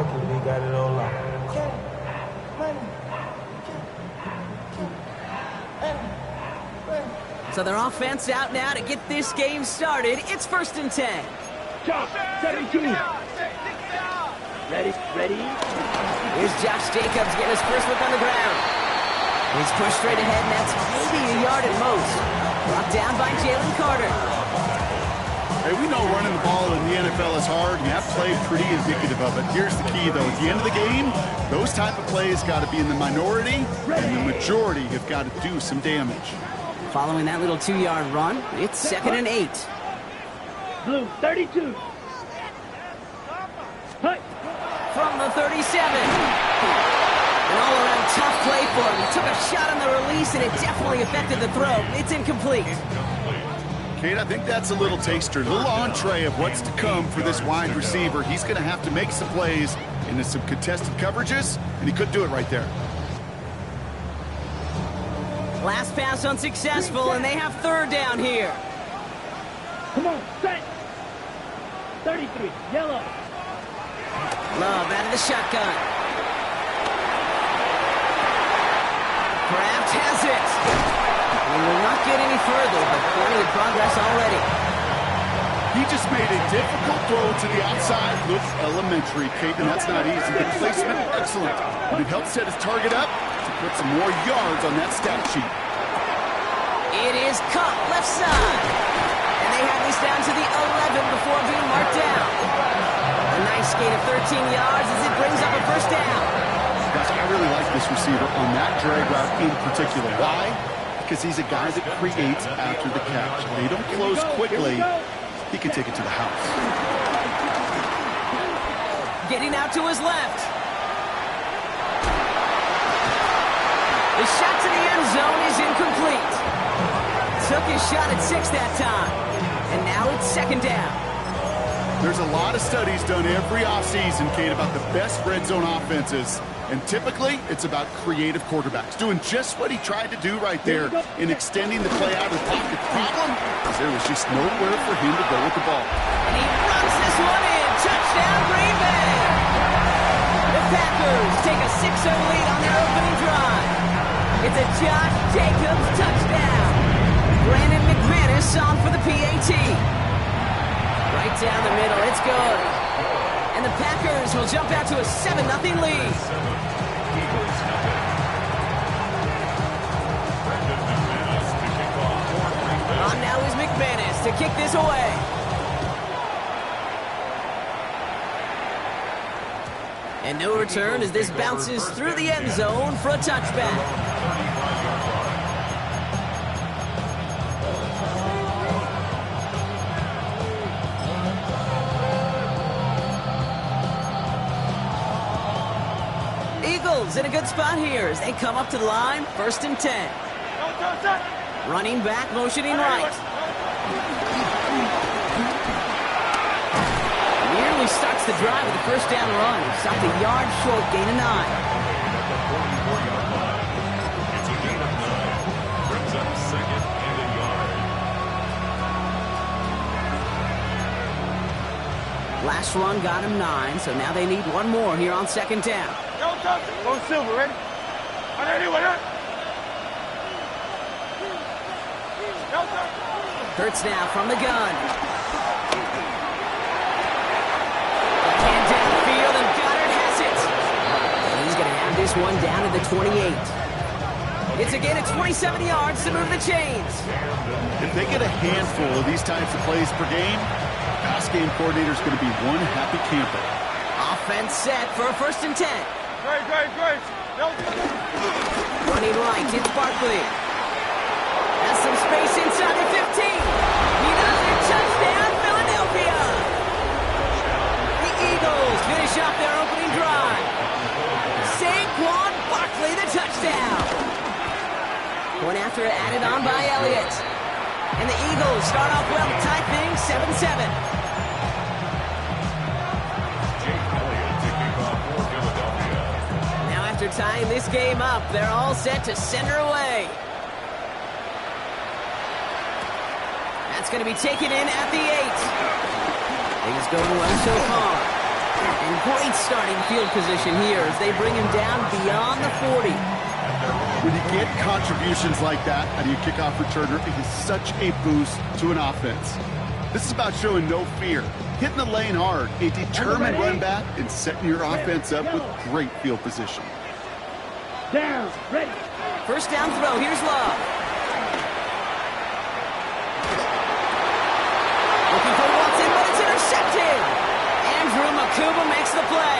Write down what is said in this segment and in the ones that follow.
we got it all out. So their offense out now to get this game started. It's 1st and 10. Josh, 17. Ready? Here's Josh Jacobs getting his first look on the ground. He's pushed straight ahead, and that's maybe a yard at most. Brought down by Jalen Carter. Hey, we know running the ball in the NFL is hard, and that play pretty indicative of it. Here's the key, though. At the end of the game, those type of plays got to be in the minority, and the majority have got to do some damage. Following that little 2-yard run, it's 2nd and 8. Blue, 32. Hut. From the 37. An all-around tough play for him. He took a shot on the release, and it definitely affected the throw. It's incomplete. Kate, I think that's a little taster, a little entree of what's to come for this wide receiver. He's going to have to make some plays into some contested coverages, and he could do it right there. Last pass unsuccessful, and they have 3rd down here. Come on, set. 33, yellow. Love out of the shotgun. Kraft has it. He will not get any further, but plenty of progress already. He just made a difficult throw to the outside. Look elementary, Kate, and that's not easy. The placement, excellent. But it helped set his target up to put some more yards on that stat sheet. It is cut left side. And they have this down to the 11 before being marked down. A nice gain of 13 yards as it brings up a 1st down. Gosh, I really like this receiver on that drag route in particular. Why? Because he's a guy that creates after the catch. They don't close quickly. He can take it to the house. Getting out to his left. The shot to the end zone is incomplete. Took his shot at 6 that time. And now it's 2nd down. There's a lot of studies done every offseason, Kate, about the best red zone offenses. And typically, it's about creative quarterbacks, doing just what he tried to do right there in extending the play out of the pocket. The problem is there was just nowhere for him to go with the ball. And he runs this one in. Touchdown, Green Bay. The Packers take a 6-0 lead on their opening drive. It's a Josh Jacobs touchdown. Brandon McManus on for the PAT. Right down the middle, it's good. And the Packers will jump out to a 7-0 lead. On now is McManus to kick this away. And no return as this bounces through the end zone for a touchback. In a good spot here as they come up to the line, 1st and 10. Running back, motioning right. Nearly starts the drive with a 1st down run. Stopped a yard short, gain of 9. It's a gain of 9. Brings up 2nd and a yard. Last run got him 9, so now they need one more here on 2nd down. Go Silver, ready? Hurts now from the gun. And down the field, and Goddard has it. And he's going to have this one down to the 28. It's again at 27 yards to move the chains. If they get a handful of these types of plays per game, pass game coordinator is going to be one happy camper. Offense set for a 1st and 10. Great. Running right, it's Barkley. Has some space inside the 15. He does it, touchdown, Philadelphia. The Eagles finish off their opening drive. Saquon Barkley, the touchdown. Point after added on by Elliott. And the Eagles start off well to tie things 7-7. After tying this game up, they're all set to center away. That's going to be taken in at the 8. Things going well so far. And great starting field position here as they bring him down beyond the 40. When you get contributions like that out of your kickoff returner, it is such a boost to an offense. This is about showing no fear, hitting the lane hard, a determined run back, and setting your offense up with great field position. Down. Ready. First down throw. Here's Love. Looking for Watson, but it's intercepted. Andrew Makuba makes the play.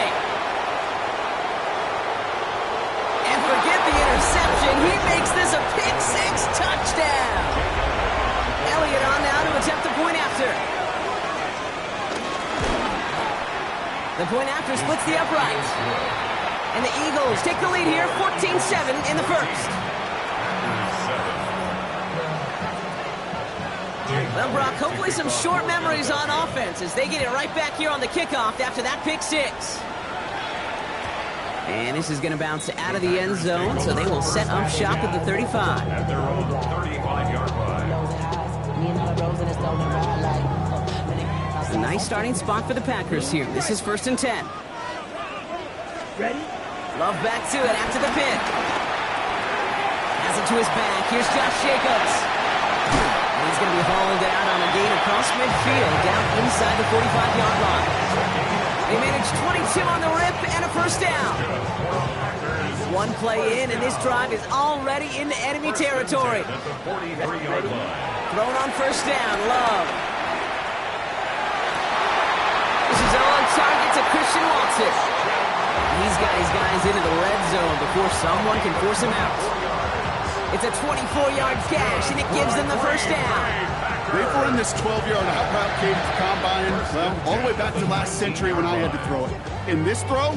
And forget the interception. He makes this a pick-6 touchdown. Elliott on now to attempt the point after. The point after splits the upright. And the Eagles take the lead here, 14-7 in the first. Well, Brock, hopefully some short memories on offense as they get it right back here on the kickoff after that pick-6. And this is going to bounce out of the end zone, so they will set up shop at the 35. At their own 35-yard line. A nice starting spot for the Packers here. This is 1st and 10. Ready. Love back to it after the pick. Has it to his back. Here's Josh Jacobs. And he's going to be hauled out on a gain across midfield down inside the 45-yard line. They managed 22 on the rip and a first down. One play in, and this drive is already into enemy territory. At the 43-yard line. Thrown on first down. Love. This is on target to Christian Watson. He's got his guys into the red zone before someone can force him out. It's a 24-yard gash, and it gives them the first down. They've run this 12-yard out route cage to combine, well, all the way back to last century when I had to throw it. In this throw,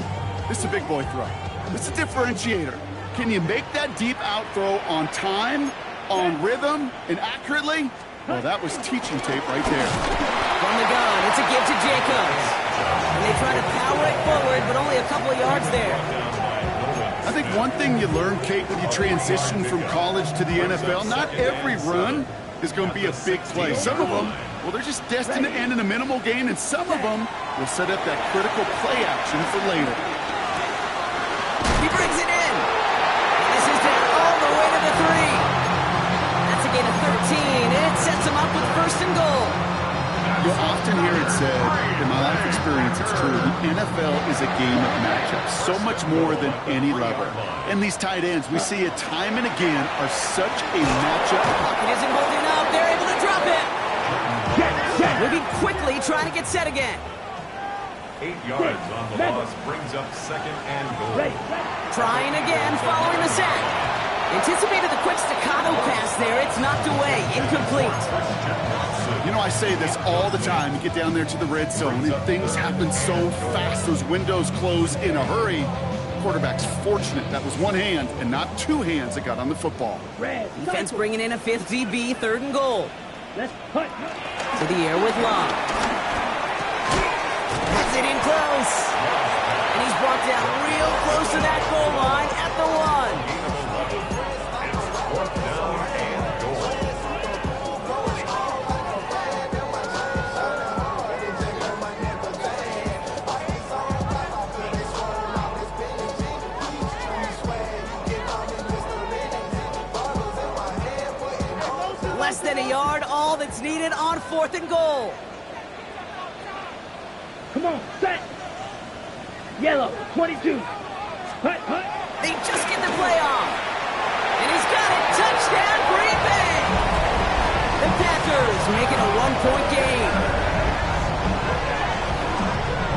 this is a big boy throw. This is a differentiator. Can you make that deep out throw on time, on rhythm, and accurately? Well, that was teaching tape right there. From the gun, it's a give to Jacobs. And they try to power it forward, but only a couple of yards there. I think one thing you learn, Kate, when you transition from college to the NFL, not every run is going to be a big play. Some of them, well, they're just destined to end in a minimal gain, and some of them will set up that critical play action for later. He brings it in. And this is down all the way to the 3. That's a gain of 13, and it sets him up with 1st and goal. You'll often hear it said, in my life experience, it's true, the NFL is a game of matchups, so much more than any level. And these tight ends, we see it time and again, are such a matchup. It isn't holding up. They're able to drop it. Moving quickly, trying to get set again. 8 yards on the loss brings up 2nd and goal. Ready. Trying again, following the sack. Anticipated the quick staccato pass there. It's knocked away. Incomplete. You know, I say this all the time. You get down there to the red zone, and things happen so fast. Those windows close in a hurry. Quarterback's fortunate that was one hand and not two hands that got on the football. Red. Defense bringing in a 5th DB, 3rd and goal. Let's punt. To the air with Love. Puts it in close. And he's brought down real close to that goal line at the 1. Less than a yard, all that's needed on 4th and goal. Come on, set. Yellow, 22. Hut, hut. They just get the play off. And he's got it. Touchdown, Green Bay. The Packers making a 1-point game.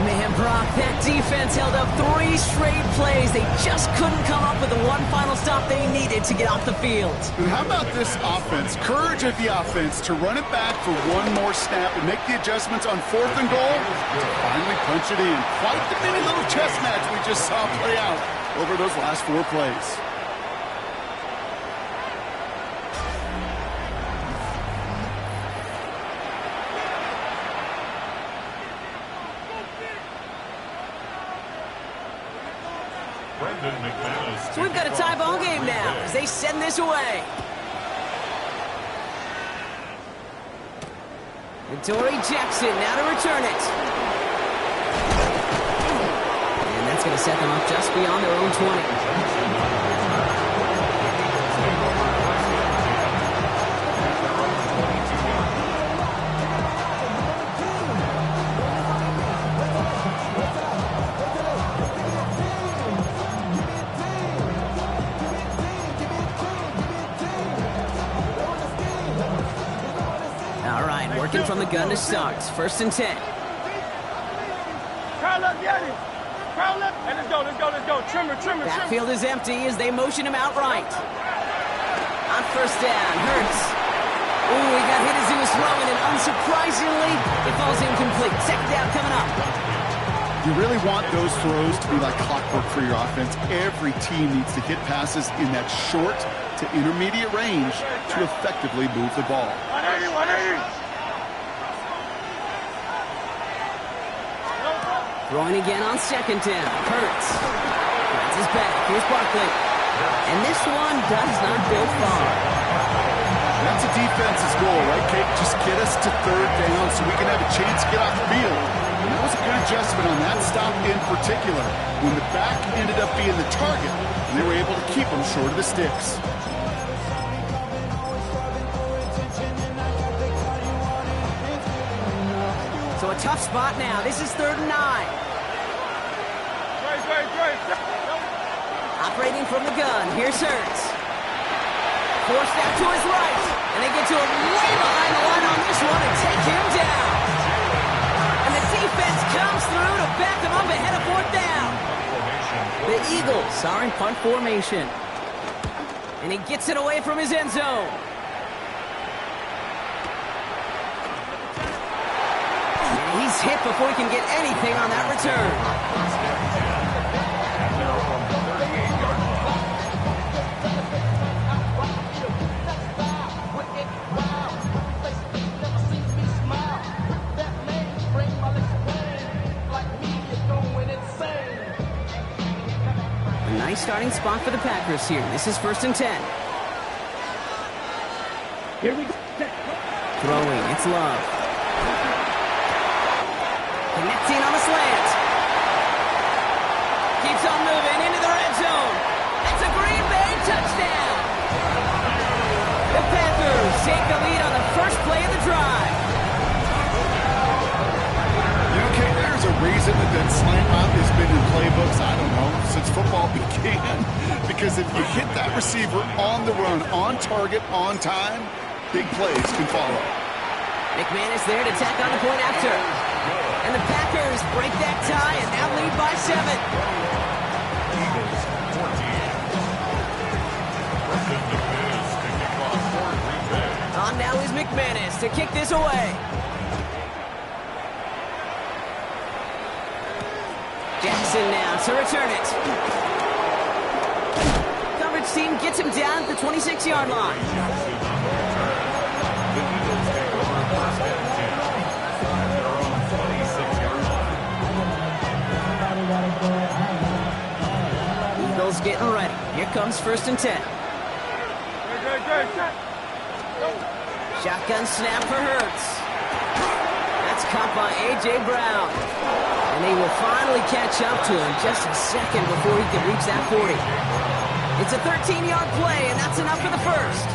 Man, Brock, that defense held up 3 straight plays. They just couldn't come up with the one final stop they needed to get off the field. And how about this offense? Courage of the offense to run it back for one more snap and make the adjustments on 4th and goal to finally punch it in. Quite the mini little chess match we just saw play out over those last 4 plays. So we've got a tie ball game now as they send this away. And Torrey Jackson now to return it. That's going to set them up just beyond their own 20. Working from the gun to start. First and 10. Crowd left, Yeti. Crowd left. And let's go, let's go, let's go. Trimmer, trimmer, trimmer. Backfield is empty as they motion him out right. On first down, Hurts. Ooh, he got hit as he was throwing, and unsurprisingly, it falls incomplete. Second down coming up. You really want those throws to be like clockwork for your offense. Every team needs to hit passes in that short to intermediate range to effectively move the ball. 180, 180. Throwing again on second down. Hurts. That's his back. Here's Barkley. And this one does not go far. That's a defense's goal, right, Kate? Just get us to third down so we can have a chance to get off the field. And that was a good adjustment on that stop in particular. When the back ended up being the target, and they were able to keep him short of the sticks. So a tough spot now. This is 3rd and 9. Great. Operating from the gun. Here's Hurts. Forced out to his right. And they get to him way behind the line on this one and take him down. And the defense comes through to back him up ahead of 4th down. The Eagles are in punt formation. And he gets it away from his end zone. And he's hit before he can get anything on that return. Nice starting spot for the Packers here. This is 1st and 10. Here we go. Throwing, it's Love. Connecting on the slant. Keeps on moving into the red zone. It's a Green Bay touchdown. The Packers take the lead on the first play of the drive. Okay, there's a reason that slant route has been in playbooks, I don't know, since football began. Because if you hit that receiver on the run, on target, on time, big plays can follow. McManus there to tack on the point after. And the Packers break that tie and now lead by 7. Eagles 14. On now is McManus to kick this away. Jackson now to return it. Coverage team gets him down at the 26-yard line. Eagles getting ready. Here comes 1st and 10. Great. Shotgun snap for Hurts. That's caught by A.J. Brown. And they will finally catch up to him just a second before he can reach that 40. It's a 13-yard play, and that's enough for the first.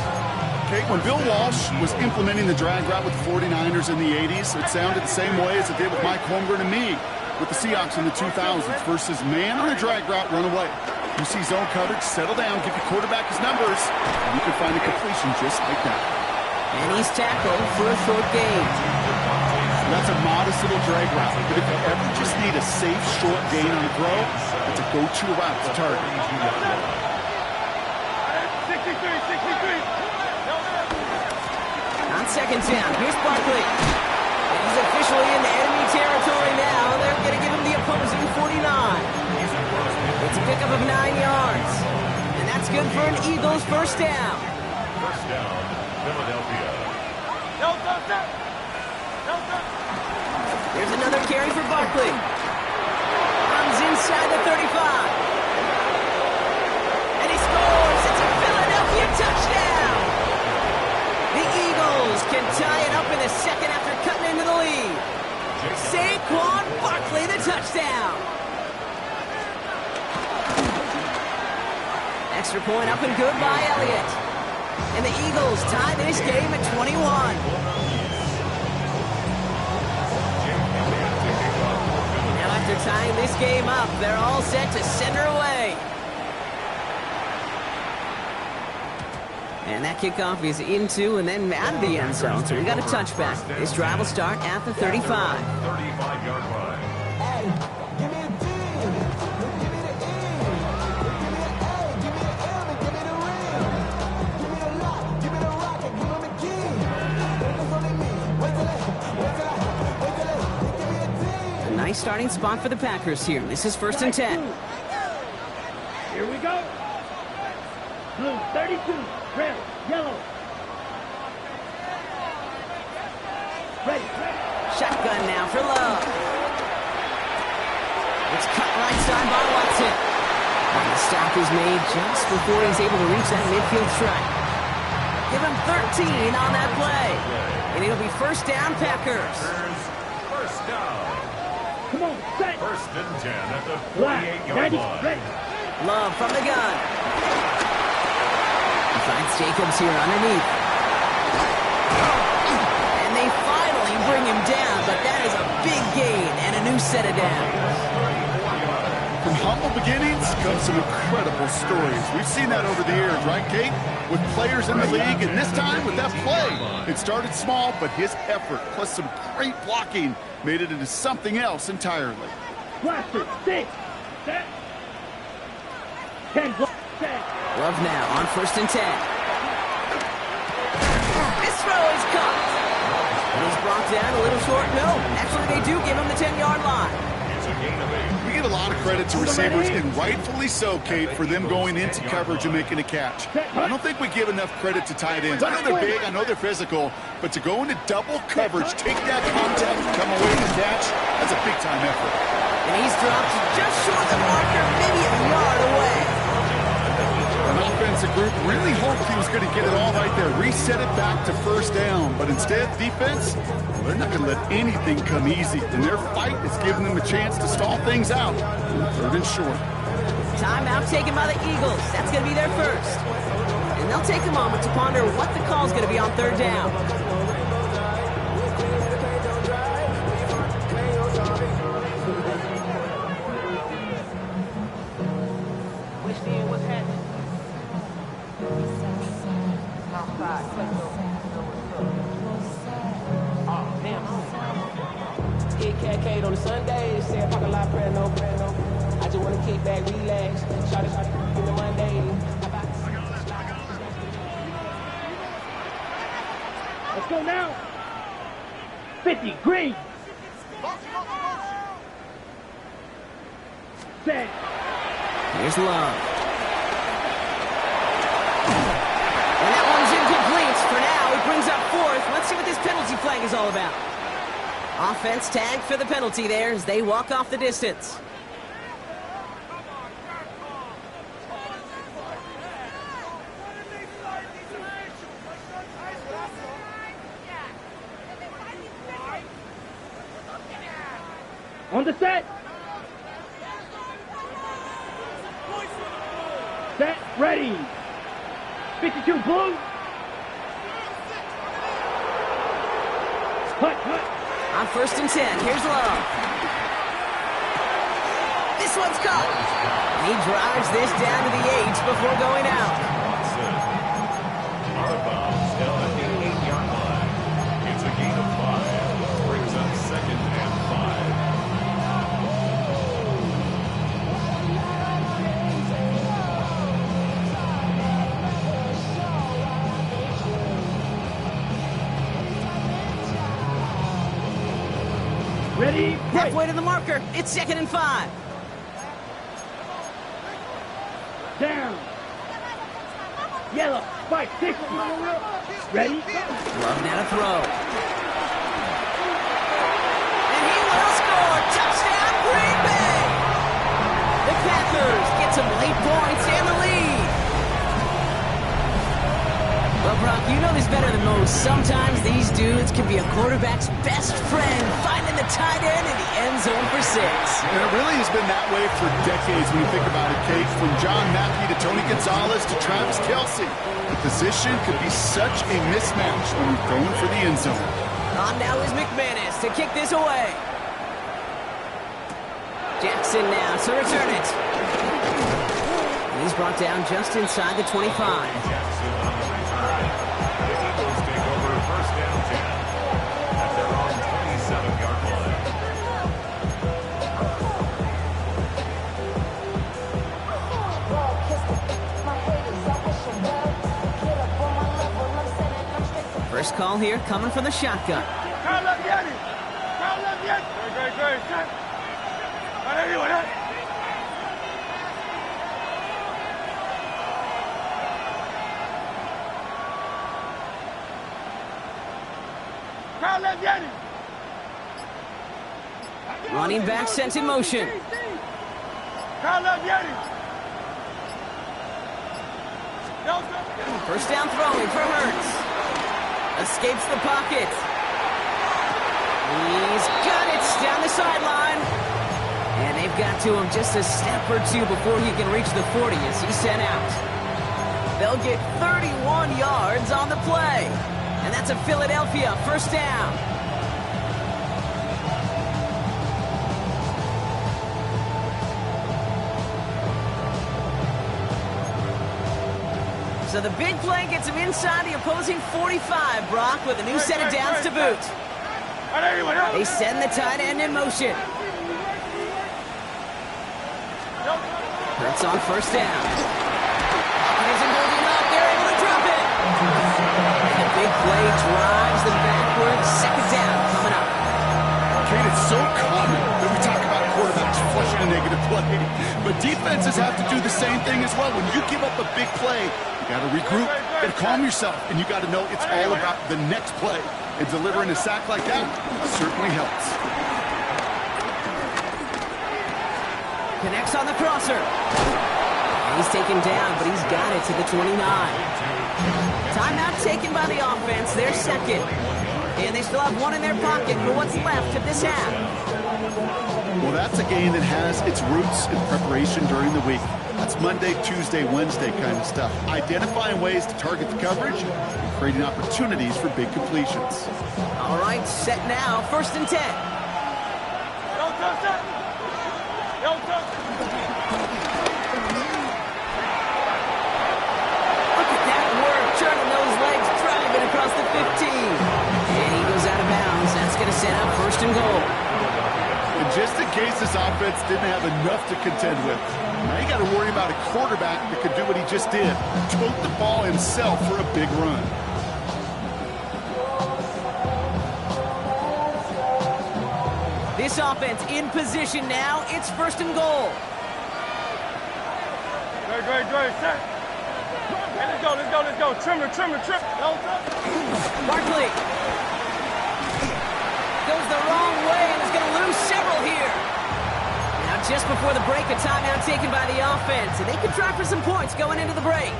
Okay, when Bill Walsh was implementing the drag route with the 49ers in the 80s, it sounded the same way as it did with Mike Holmgren and me with the Seahawks in the 2000s versus man on a drag route, run away. You see zone coverage, settle down, give your quarterback his numbers, and you can find a completion just like that. And he's tackled for a short gain. That's a modest little drag route, but if you ever just need a safe, short gain on the throw, it's a go-to route to target. 63. On second down, here's Barkley. And he's officially in the enemy territory now. They're going to give him the opposing 49. It's a pickup of 9 yards. And that's good for an Eagles first down. First down, Philadelphia. Here's another carry for Barkley. Runs inside the 35. And he scores. It's a Philadelphia touchdown. The Eagles can tie it up in the second after cutting into the lead. Saquon Barkley, the touchdown. Extra point up and good by Elliott. And the Eagles tie this game at 21. Now after tying this game up, they're all set to send her away. And that kickoff is into and then out of the end zone, so we got a touchback. This drive will start at the 35. 35-yard line. Give me a D. Give me the E. Give me an A. Give me an M. And give me the ring. Give me the lock. Give me the rock. And give him the key. It's only me. Wait till give me a D. A nice starting spot for the Packers here. This is 1st and 10. Here we go. Blue 32, red, yellow. Ready. Shotgun now for Love. It's cut right side by Watson. And the stop is made just before he's able to reach that midfield strike. Give him 13 on that play. And it'll be 1st down, Packers. First down. Come on, set. 1st and 10 at the Black, 48-yard 90, line. ready. Love from the gun. He finds Jacobs here underneath. And they finally bring him down, but that is a big gain and a new set of downs. From humble beginnings come some incredible stories. We've seen that over the years, right, Kate? With players in the league, and this time with that play. It started small, but his effort, plus some great blocking, made it into something else entirely. Blaster, 6, set. 10, block, set. Love now on 1st and 10. This throw is caught. And he's brought down a little short. No, actually they do give him the 10-yard line. It's a gain of 8. We give a lot of credit to receivers, and rightfully so, Kate, for them going into coverage and making a catch. I don't think we give enough credit to tight ends. I know they're big, I know they're physical, but to go into double coverage, take that contact, and come away with the catch, that's a big-time effort. And he's dropped just short of the marker, maybe a yard away. An offensive group really hoped he was going to get it all right there, reset it back to 1st down, but instead, defense, well, they're not going to let anything come easy, and their fight is giving them a chance to stall things out. 3rd and short. Timeout taken by the Eagles. That's going to be their first. And they'll take a moment to ponder what the call's going to be on 3rd down. What's happening? Oh, damn. Hit Cat on the Sundays, say a pocket lot prayer, no prayer, no. I just want to kick back, relax, shot it, in the Monday. Let's go now. 50, green. Set. Here's Love. And that one's incomplete. For now, he brings up 4th. Let's see what this penalty flag is all about. Offense tagged for the penalty there as they walk off the distance. On the set. Set, ready. 52, blue. Hut, hut. On 1st and 10, here's Love. This one's caught. He drives this down to the 8 before going out. Watson. Out of bounds down at the 8-yard line. It's a gain of 5. Brings up 2nd and 5. Ready, Halfway to the marker. It's 2nd and 5. down. Yellow, spike, 60. Ready, Love now to throw. And he will score. Touchdown, Green Bay. The Packers get some late points and the lead. The Brock, you know this better than most. Sometimes these dudes can be a quarterback's best friend, finding the tight end in the end zone for 6. And it really has been that way for decades when you think about it, Kate. From John Mackey to Tony Gonzalez to Travis Kelce. The position could be such a mismatch when you're going for the end zone. On now is McManus to kick this away. Jackson now to return it. He's brought down just inside the 25. Jackson on the return. The Eagles take over first down 10 at their own 27-yard line. First call here coming from the shotgun. Crown left Yeti. Crown left Yeti. Great. Anyway, Crown left Yeti. Running back sent in motion. Crown left Yeti. First down throwing for Hurts. Escapes the pocket. He's got it down the sideline. And they've got to him just a step or two before he can reach the 40 as he's sent out. They'll get 31 yards on the play. And that's a Philadelphia first down. So the big play gets him inside the opposing 45, Brock, with a new set of downs to boot. They send the tight end in motion. Hurts on first down. Pocket isn't holding up. They're able to drop it. And a big play drives them backwards. Second down coming up. Kate, it's so common that we talk about quarterbacks flushing a negative play. But defenses have to do the same thing as well. When you give up a big play, you got to regroup, you got to calm yourself, and you got to know it's all about the next play. And delivering a sack like that certainly helps. Connects on the crosser. He's taken down, but he's got it to the 29. Timeout taken by the offense, their second. And they still have one in their pocket for what's left of this half. Well, that's a game that has its roots in preparation during the week. That's Monday, Tuesday, Wednesday kind of stuff. Identifying ways to target the coverage and creating opportunities for big completions. All right, set now, 1st and 10. Don't touch that. Don't touch it. Look at that work, turning those legs, driving across the 15. And he goes out of bounds. That's going to set up 1st and goal. And just in case this offense didn't have enough to contend with, now you got to worry about a quarterback that could do what he just did, tote the ball himself for a big run. This offense in position now. It's 1st and goal. Great. Set. Hey, let's go. Trimmer. Don't touch it. Barkley goes the wrong way and is going to lose several here. Now just before the break, a timeout taken by the offense, and they can try for some points going into the break.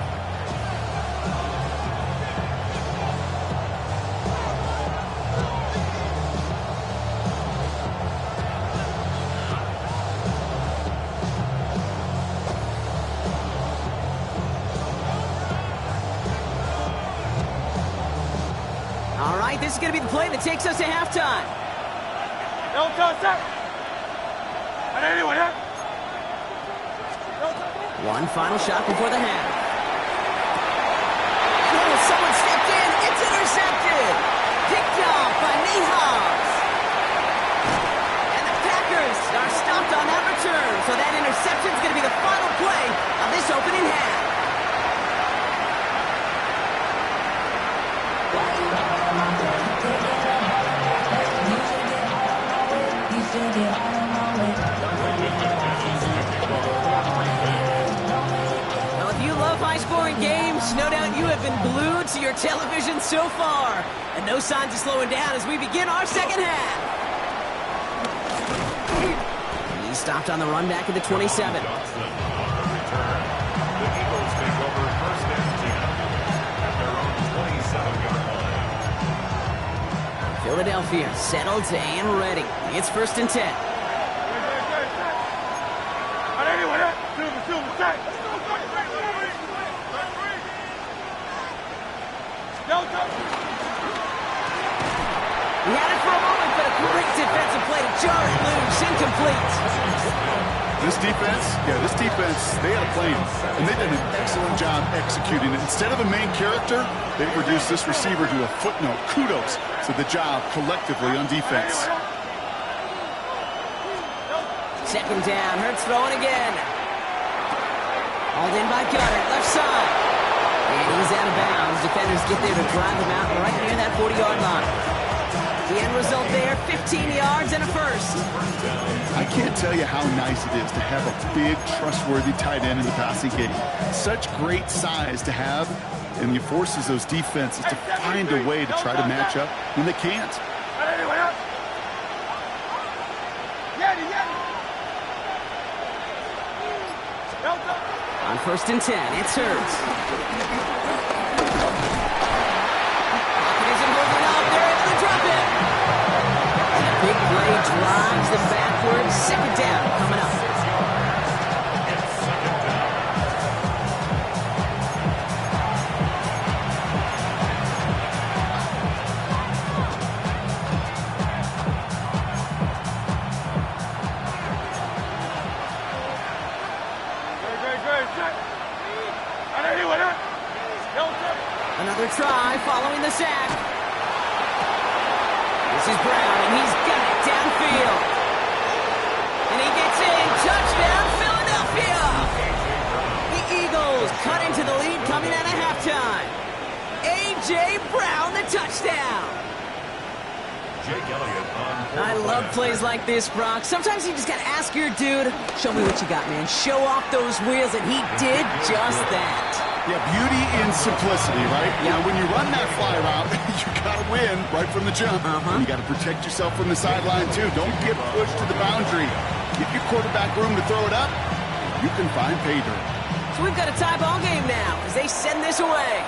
All right, this is going to be the play that takes us to halftime. Don't touch that. Anyway, One final shot before the half. Oh, someone stepped in. It's intercepted. Picked off by Nate Hobbs. And the Packers are stopped on that return. So that interception is going to be the final play of this opening half. Well, if you love high-scoring games, no doubt you have been glued to your television so far. And no signs of slowing down as we begin our second half. He stopped on the run back at the 27. Johnson on the return. The Eagles take over first and 10 at their own Philadelphia settled and ready. It's 1st and 10. He had it for a moment, but a great defensive play to jar it loose. Incomplete. This defense, they had a plan, and they did an excellent job executing it. Instead of a main character, they reduced this receiver to a footnote. Kudos to the job collectively on defense. 2nd down. Hurts throwing again. Hauled in by Goddard, left side. And he's out of bounds. Defenders get there to drive him out right near that 40-yard line. The end result there, 15 yards and a first. I can't tell you how nice it is to have a big, trustworthy tight end in the passing game. Such great size to have, and it forces those defenses to find a way to try to match up when they can't. On 1st and 10, it's Hurts. Pocket isn't moving up. They're able to drop it. And a big play drives them backwards. 2nd down coming up. Another try following the sack. This is Brown, and he's got it downfield. And he gets in. Touchdown, Philadelphia! The Eagles cut into the lead coming out of halftime. A.J. Brown, the touchdown. Jake Elliott on I love plays like this, Brock. Sometimes you just got to ask your dude, show me what you got, man. Show off those wheels, and he did just that. Yeah, beauty in simplicity, right? You know, when you run that fly route, you got to win right from the jump. And you got to protect yourself from the sideline, too. Don't get pushed to the boundary. Give your quarterback room to throw it up. You can find pay dirt. So we've got a tie ball game now as they send this away.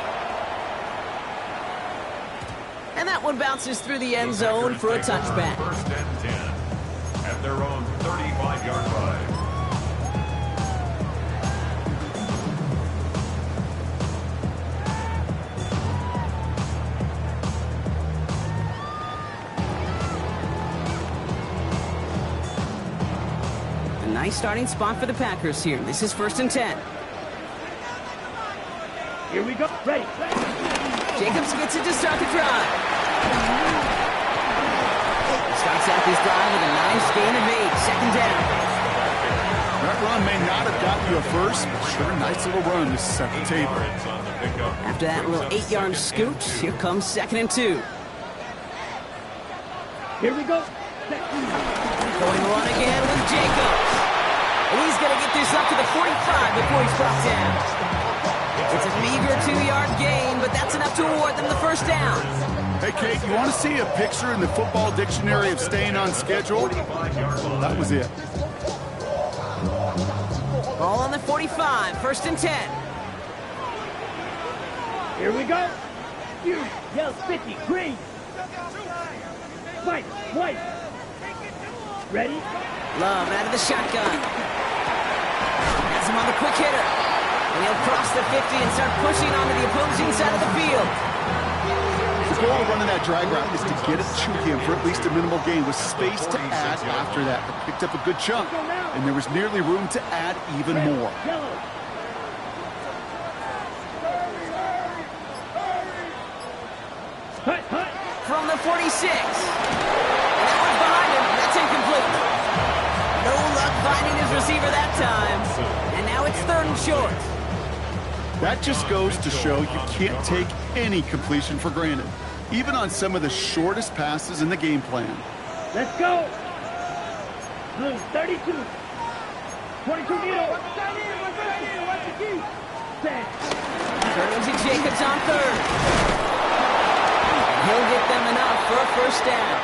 And that one bounces through the end zone for a touchback. 1st and 10 at their own 35-yard line. Nice starting spot for the Packers here. This is 1st and 10. Here we go. Ready. Jacobs gets it to start the drive. Starts out this drive with a nice gain of 8. 2nd down. That run may not have gotten you a first, but sure, nice little run to set the table. After that little 8-yard scoot, here comes 2nd and 2. Here we go. Going run again with Jacobs. And he's going to get this up to the 45 before he's brought down. It's a meager 2-yard gain, but that's enough to award them the 1st down. Hey, Kate, you want to see a picture in the football dictionary of staying on schedule? That was it. Ball on the 45, 1st and 10. Here we go. You yell 50. Green. White. Ready? Love out of the shotgun. Has him on the quick hitter. And he'll cross the 50 and start pushing onto the opposing side of the field. The goal of running that drag route is to get it to him for at least a minimal gain with space to add after that. They picked up a good chunk, and there was nearly room to add even more. Yellow. Hut. From the 46. And that one's behind him. That's incomplete. No luck finding his receiver that time. And now it's 3rd and short. That just goes to show you can't take any completion for granted, even on some of the shortest passes in the game plan. Let's go. Blue 32. 22 needle. Set. Turns to Jacobs on 3rd. He'll get them enough for a 1st down.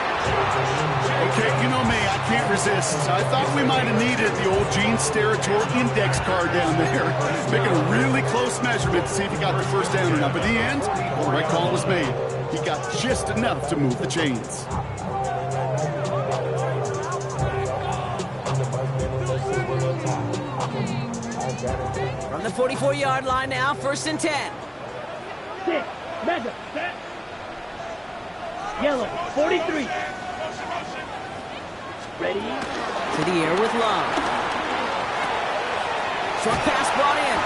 Okay, you know me, I can't resist. I thought we might have needed the old Gene Steratore index card down there. Making a really close measurement to see if he got the 1st down or not. But in the end, the right call was made. He got just enough to move the chains. From the 44-yard line now, 1st and 10. 6. Mega. Set. Yellow. 43. Ready. To the air with Love. Short pass brought in.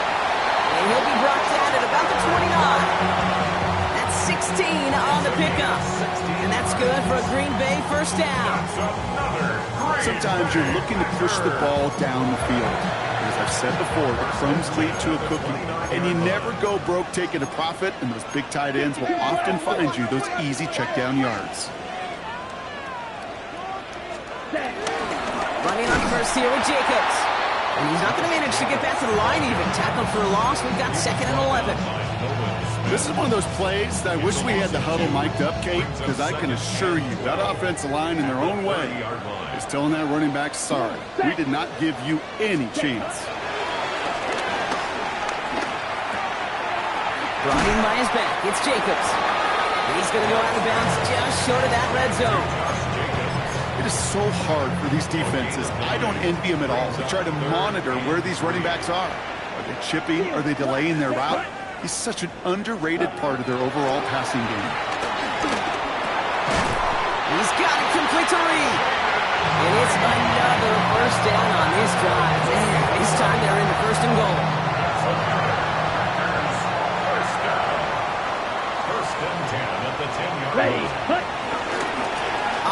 And he'll be brought down at about the 29. That's 16 on the pickup. And that's good for a Green Bay 1st down. Sometimes you're looking to push the ball down the field. As I've said before, the crumbs lead to a cookie. And you never go broke taking a profit, and those big tight ends will often find you those easy check down yards. Running on first here with Jacobs. And he's not going to manage to get back to the line even. Tackled for a loss. We've got 2nd and 11. This is one of those plays that I wish we had the huddle mic'd up, Kate, because I can assure you that offensive line in their own way is telling that running back, sorry, we did not give you any chance. Brought in by his back. It's Jacobs. And he's going to go out of bounds just short of that red zone. It is so hard for these defenses. I don't envy them at all to try to monitor where these running backs are. Are they chipping? Are they delaying their route? He's such an underrated part of their overall passing game. He's got it complete to Reed. And it's another 1st down on this drive. Man, this time they're in the 1st and goal. First and 10 at the 10-yard Ready. line. Cut.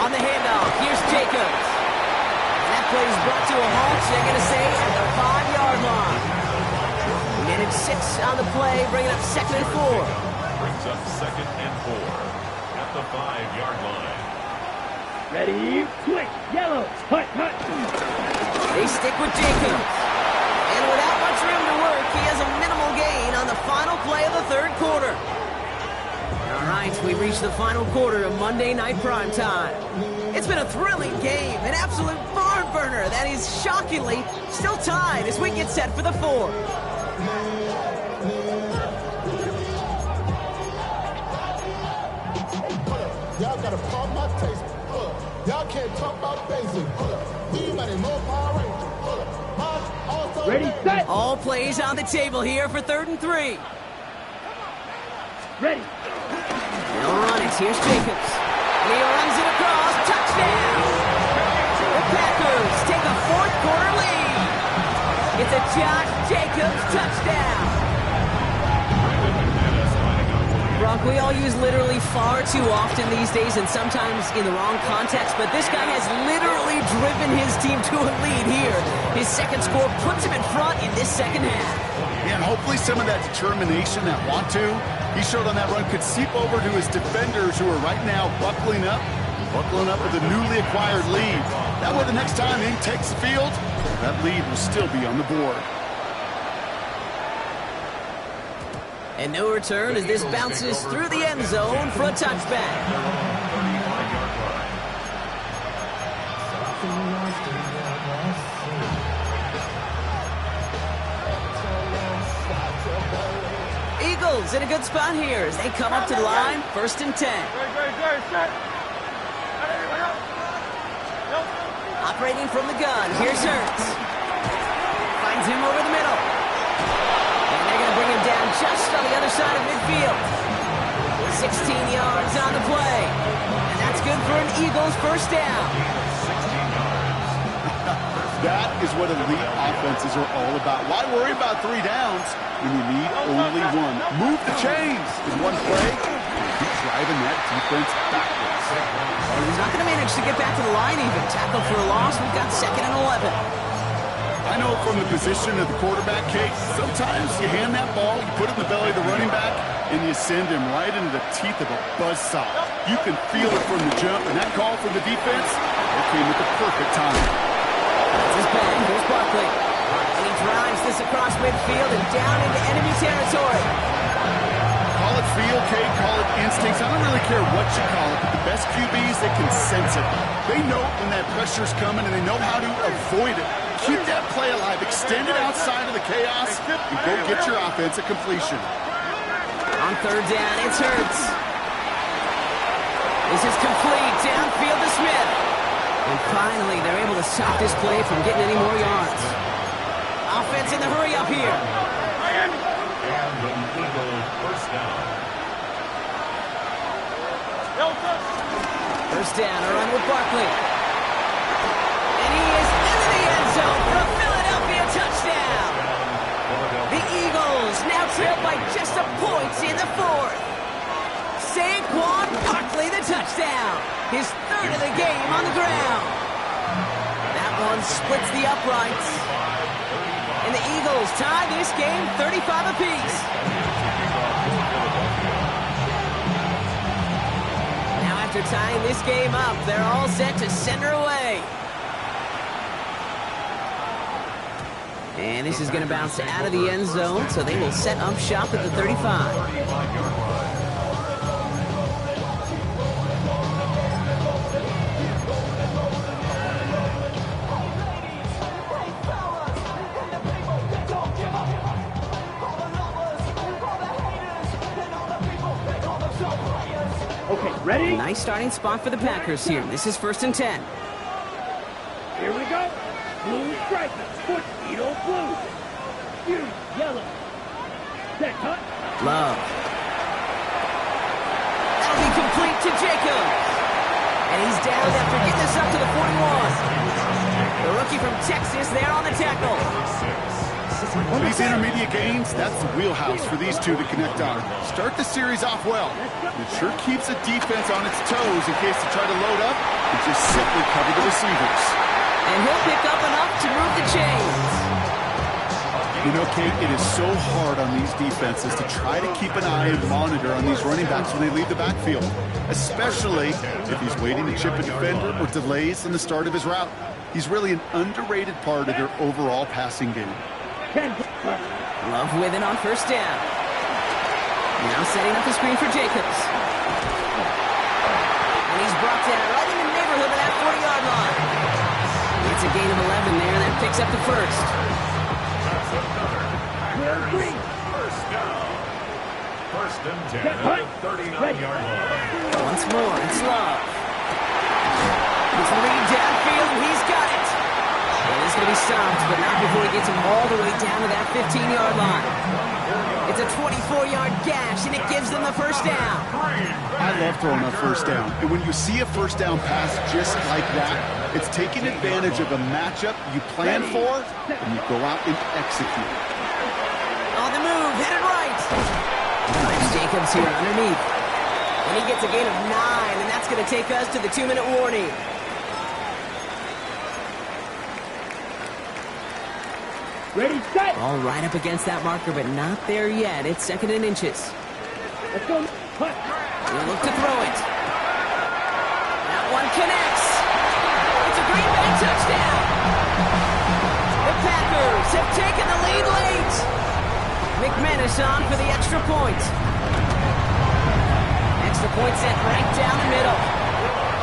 On the handoff, here's Jacobs. And that play is brought to a halt, they're going to say, at the 5-yard line. And it's 6 on the play, bringing up 2nd and 4. Brings up 2nd and 4 at the 5-yard line. Ready. Switch. Yellow. Cut. Cut. They stick with Jacobs. And without much room to work, he has a minimal gain on the final play of the 3rd quarter. All right, we reached the final quarter of Monday Night Primetime. It's been a thrilling game, an absolute barn burner that is shockingly still tied as we get set for the 4th. Y'all got a problem my taste. Y'all can't talk about basic. Anybody know Power Rangers? Ready. Set. All plays on the table here for 3rd and 3. Ready. They'll run it. Here's Jacobs. And he runs it across. Touchdown! The Packers take a 4th quarter lead. It's a Josh Jacobs touchdown. Brock, we all use literally far too often these days and sometimes in the wrong context, but this guy has literally driven his team to a lead here. His 2nd score puts him in front in this 2nd half. Yeah, and hopefully some of that determination, that want to, he showed on that run could seep over to his defenders who are right now buckling up with a newly acquired lead. That way the next time he takes the field, that lead will still be on the board. And no return as this bounces through the end zone for a touchback. Eagles in a good spot here as they come up to the line, 1st and 10. Operating from the gun, here's Hurts. Finds him over the middle. And they're going to bring him down just on the other side of midfield. 16 yards on the play. And that's good for an Eagles 1st down. That is what elite offenses are all about. Why worry about 3 downs when you need only 1? Move the chains in one play. Keep driving that defense backwards. And he's not going to manage to get back to the line even. Tackled for a loss. We've got 2nd and 11. I know from the position of the quarterback, Kate, sometimes you hand that ball, you put it in the belly of the running back, and you send him right into the teeth of a buzzsaw. You can feel it from the jump, and that call from the defense, it came at the perfect time. That's his back. Here's Barkley. And he drives this across midfield and down into enemy territory. Call it feel, Kate, call it instincts. I don't really care what you call it, but the best QBs, they can sense it. They know when that pressure's coming, and they know how to avoid it. Keep that play alive. Extend it outside of the chaos, and go get your offense at completion. On 3rd down, it's Hurts. This is complete. Downfield to Smith. And finally, they're able to stop this play from getting any more yards. Offense in the hurry up here. And the Eagles first down. First down, a run with Barkley. And he is into the end zone for a Philadelphia touchdown. The Eagles now trail by just a point in the fourth. Saquon Barkley, the touchdown. His third of the game on the ground. That one splits the uprights. And the Eagles tie this game 35 apiece. Now after tying this game up, they're all set to send her away. And this is going to bounce out of the end zone, so they will set up shop at the 35. Okay, ready? Nice starting spot for the Packers here. This is 1st and 10. Here we go. Blue stripers, foot, Edo blue. You, yellow. Set, cut. Love. That'll be complete to Jacobs. And he's down after getting this up to the 41. The rookie from Texas there on the tackle. These intermediate gains, that's the wheelhouse for these two to connect on. Start the series off well. It sure keeps the defense on its toes in case they try to load up and just simply cover the receivers. And he'll pick up enough to move the chains. You know, Kate, it is so hard on these defenses to try to keep an eye and monitor on these running backs when they leave the backfield, especially if he's waiting to chip a defender or delays in the start of his route. He's really an underrated part of their overall passing game. Love with it on first down. Now setting up the screen for Jacobs. And he's brought down right in the neighborhood of that 40-yard line. It's a gain of 11 there, and that picks up the first. First down. First and 10 at the 39-yard line. Once more, it's Love. It's the lead downfield, and he's got it. And it's going to be stopped, but not before he gets him all the way down to that 15-yard line. It's a 24-yard gash, and it gives them the first down. I love throwing a first down. And when you see a first down pass just like that, it's taking advantage of a matchup you plan for, and you go out and execute. On the move, headed right. Nice Jacobs here underneath. And he gets a gain of 9, and that's going to take us to the 2-minute warning. Ready, set. All right up against that marker, but not there yet. It's 2nd and inches. Let's go. Cut. He'll look to throw it. That one connects. It's a Green Bay touchdown. The Packers have taken the lead late. McManus on for the extra point. Extra point sent right down the middle.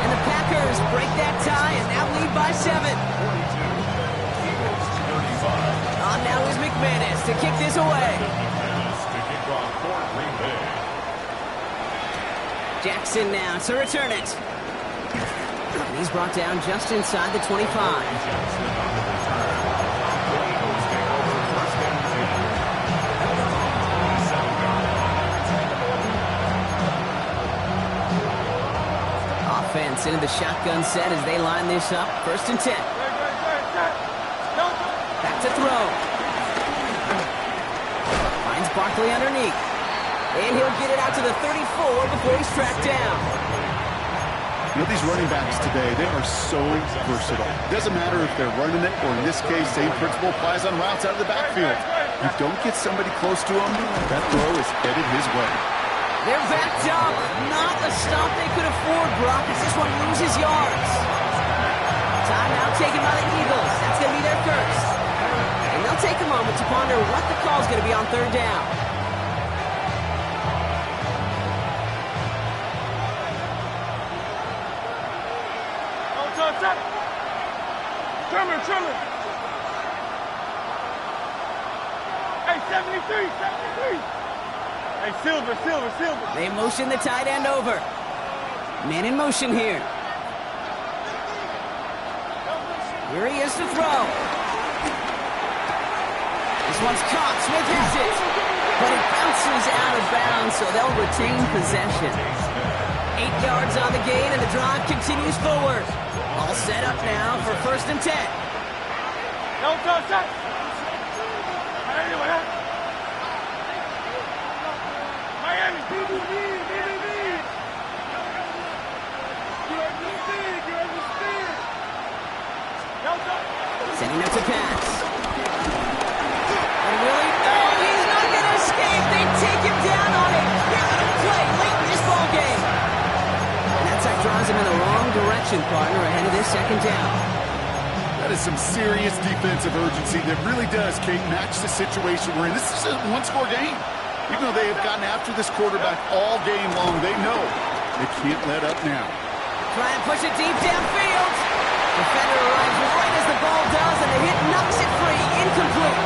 And the Packers break that tie and now lead by 7. On now is McManus to kick this away. Jackson now to return it. And he's brought down just inside the 25. Offense into the shotgun set as they line this up. 1st and 10. Back to throw. Finds Barkley underneath. And he'll get it out to the 34 before he's tracked down. You know, these running backs today, they are so versatile. It doesn't matter if they're running it, or in this case, same principle applies on routes out of the backfield. You don't get somebody close to him, that throw is headed his way. They're backed up. Not a stop they could afford, Brock, as this one loses yards. Timeout taken by the Eagles. That's going to be their first. And they'll take a moment to ponder what the call is going to be on 3rd down. Trimmer. Hey, 73. Hey, Silver. They motion the tight end over. Man in motion here. Here he is to throw. This one's caught. Smith has it. But it bounces out of bounds, so they'll retain possession. 8 yards on the gain, and the drive continues forward. All set up now for 1st and 10. Don't touch that. Anyway, Miami, BBB. You understand. Don't touch. Sending up to pass. And Willie, oh, he's not going to escape. They take him down on it. Here's a play late in this ball game. And that sack drives him in the wrong direction, partner, ahead of this 2nd down. That is some serious defensive urgency that really does, Kate, match the situation we're in. This is a one-score game. Even though they have gotten after this quarterback all game long, they know they can't let up now. Try and push it deep downfield. Defender arrives right as the ball does, and the hit knocks it free. Incomplete.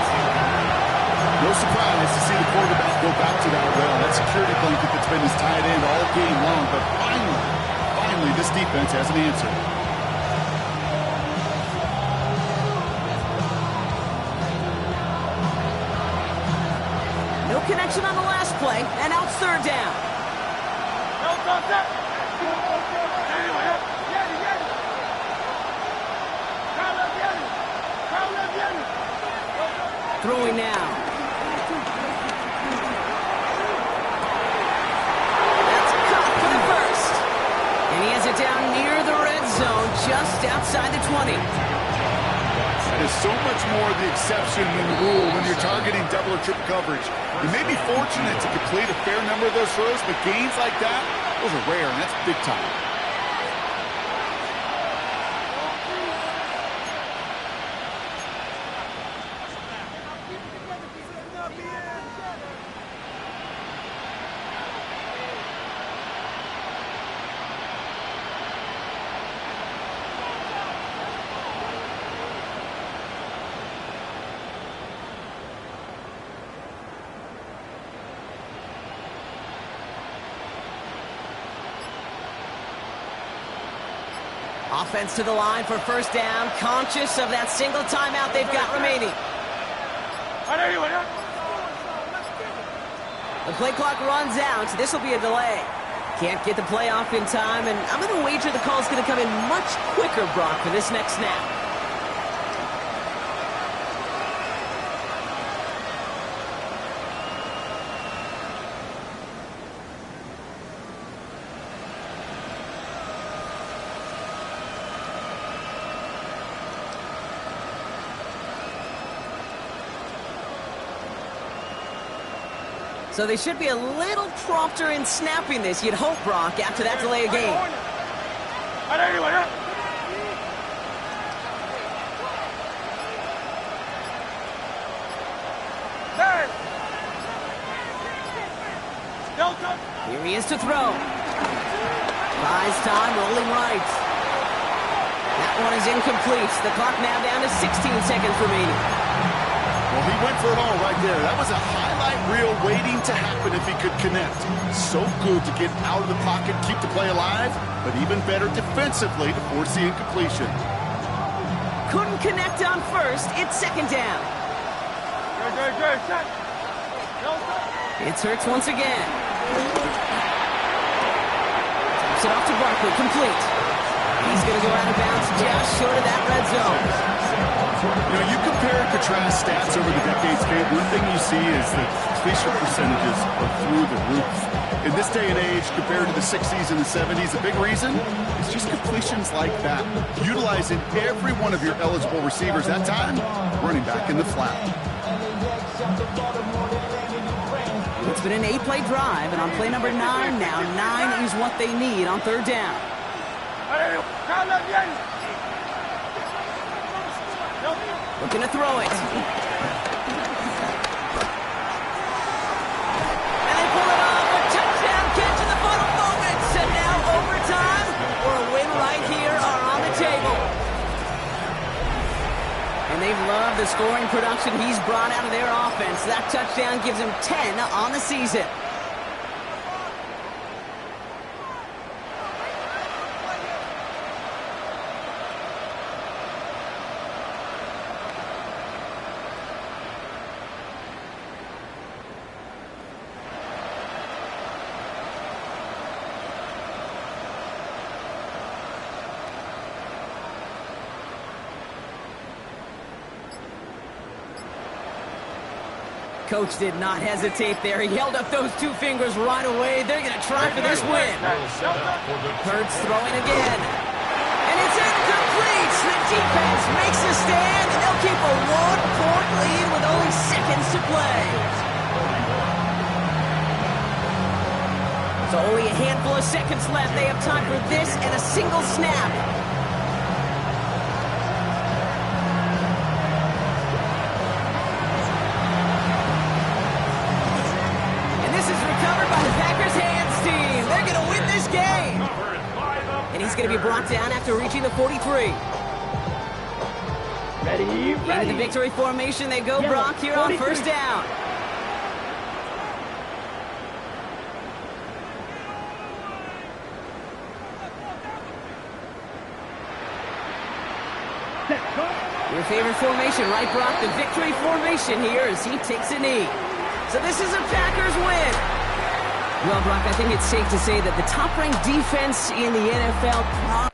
No surprise to see the quarterback go back to that well. That security blanket that's been his tight end all game long. But finally, this defense has an answer. No connection on the last play, and now it's 3rd down. Don't touch that. Anyway, Throwing now. That's caught for the 1st. And he has it down near the red zone, just outside the 20. That is so much more the exception than the rule when you're targeting double or triple coverage. You may be fortunate to complete a fair number of those throws, but gains like that, those are rare, and that's big time. Offense to the line for 1st down, conscious of that single timeout they've got remaining. The play clock runs out. This will be a delay. Can't get the play off in time, and I'm going to wager the call's going to come in much quicker, Brock, for this next snap. So they should be a little prompter in snapping this, you'd hope, Brock, after that delay of game. Here he is to throw. Buys time, rolling right. That one is incomplete. The clock now down to 16 seconds remaining. Well, he went for it all right there. That was a highlight reel waiting to happen if he could connect. So good to get out of the pocket, keep the play alive, but even better defensively to force the incompletion. Couldn't connect on 1st. It's 2nd down. It's Hurts once again. Taps it off to Barkley, complete. He's going to go out of bounds just short of that red zone. You know, you compare and contrast stats over the decades, Kate. One thing you see is that completion percentages are through the roof. In this day and age, compared to the 60s and the 70s, a big reason is just completions like that. Utilizing every one of your eligible receivers that time, running back in the flat. It's been an 8-play drive, and on play number 9 now, 9 is what they need on 3rd down. Looking to throw it. And they pull it off. A touchdown catch in the final moments. And now overtime or a win right here are on the table. And they've loved the scoring production he's brought out of their offense. That touchdown gives him 10 on the season. coach did not hesitate there. He held up those two fingers right away. They're going to try for this win. Hurts throwing again. And it's incomplete. The defense makes a stand, and they'll keep a 1-point lead with only seconds to play. So only a handful of seconds left. They have time for this and a single snap. And this is recovered by the Packers hands team. They're going to win this game. And he's going to be brought down after reaching the 43. Ready, ready. Into the victory formation they go, Brock, here on 43. first down. Your favorite formation, right, Brock? The victory formation here as he takes a knee. So this is a Packers win. Well, Brock, I think it's safe to say that the top-ranked defense in the NFL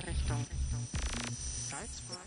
Richtung Salzburg.